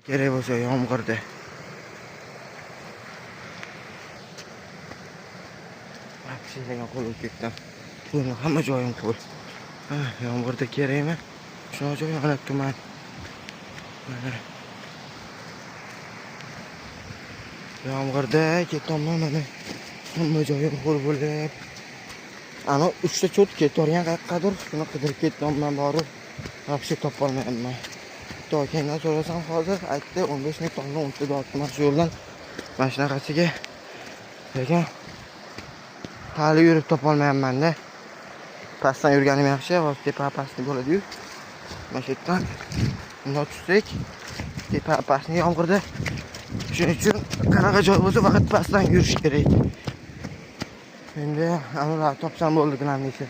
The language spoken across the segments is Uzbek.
Kerak bo'lsa yomg'irda. Apsilagan qo'l ketdim. Qo'lni hamma joyim qo'l. Yomg'irda kerakmi? Shuna joy mana tuman. Yomg'irda ketyapman mana. Hamma joyim qo'l bo'lib. Ana 3 ta cho't ketgan qayoqqadir, shuni qidirib ketyapman borib. Vaqti topa olmayapman. To'ykendan so'rasam hozir aytdi 15 ming tonna unta dotman shu yo'ldan mashinaqasiga. Lekin hali yurib topa olmayapman-da. Pastdan yurganim yaxshi, hozir tepa pastni bo'ladi-yu. Mana shu yerdan bundoq tushsak, tepa pastni yomg'irda. Shuning uchun qanaqa joy bo'lsa faqat pastdan yurish kerak. Endi aniqlar topsam bo'ldi gilamnisi.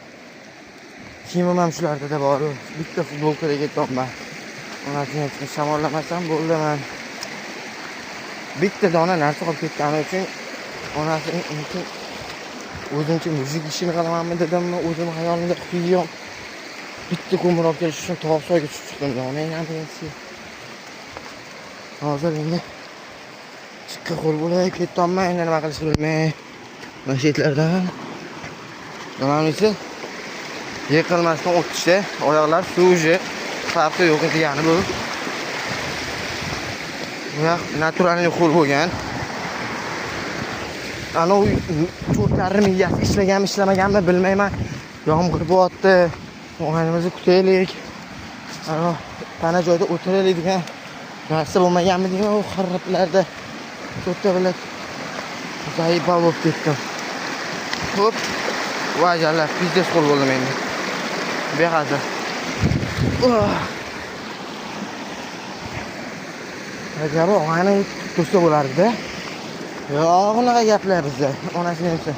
Kiyimim ham shularda bor. Bitta futbolkaga ketyapman. Onasini shamollamasam bo'ldi men. Bitta dona narsa olib ketgani uchun onasining o'zimcha muzika ishini qilamanmi dedimmi, o'zim xayolimda quyiyam. Bitta ko'mir olib kelish uchun tog' soyga tushib chiqdim. Onang ham bilsin. Hozir endi chiqqa qo'l bo'lib ketyapman, endi nima qilishni bilmay. Masjidlardan donamisi yiqilmasdan o'tishda oyoqlar suvji farqi yo'q degani bu. Bu naturalniy qo'l bo'lgan. Ana u cho'tlarni miyasi ishlaganmi ishlamaganmi bilmayman. Yomg'ir bo'lyapti. O'g'animizni kutaylik. Ana tana joyda o'tiraylik degan narsa bo'lmaganmi deyman, u xariblarda cho'tta bilan zayiba bo'lib ketdim. Hop, vajallar, pizdes qo'l bo'ldim endi. Behazir. Agar o'g'ani tursa bo'lardi-da. Yo'q, unaqa gaplar bizda. Onasini ham.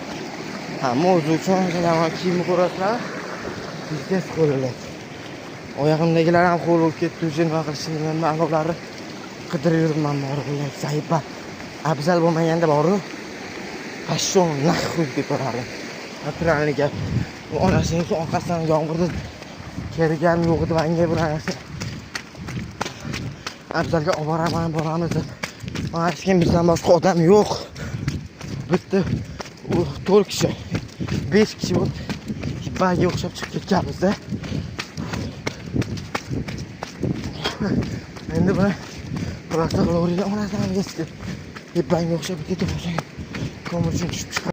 Hamma o'zi uchun janob kiyim ko'rasizlar. Pizdes qo'llar. Oyog'imdagilar ham qo'l bo'lib ketdi, nima qilishni bilmayman. Aloqlarni qidirib yuribman bor bo'lib. Zayiba. Afzal bo'lmaganda boru. Pashon naxuy deb qo'yardi. Naturalniy gap. Onasining orqasidan yomg'irda kelgan yo'q edi menga bu narsa. Afzalga olib boramiz deb. Hech kim bizdan boshqa odam yo'q. Bitta 4 kishi, 5 kishi bo'lib baga o'xshab chiqib ketganmiz-da. Endi buni prosta qilaveraylik, onasidan yesdi. Banga o'xshab ketib bo'lsa, ko'mir uchun tushib chiqadi.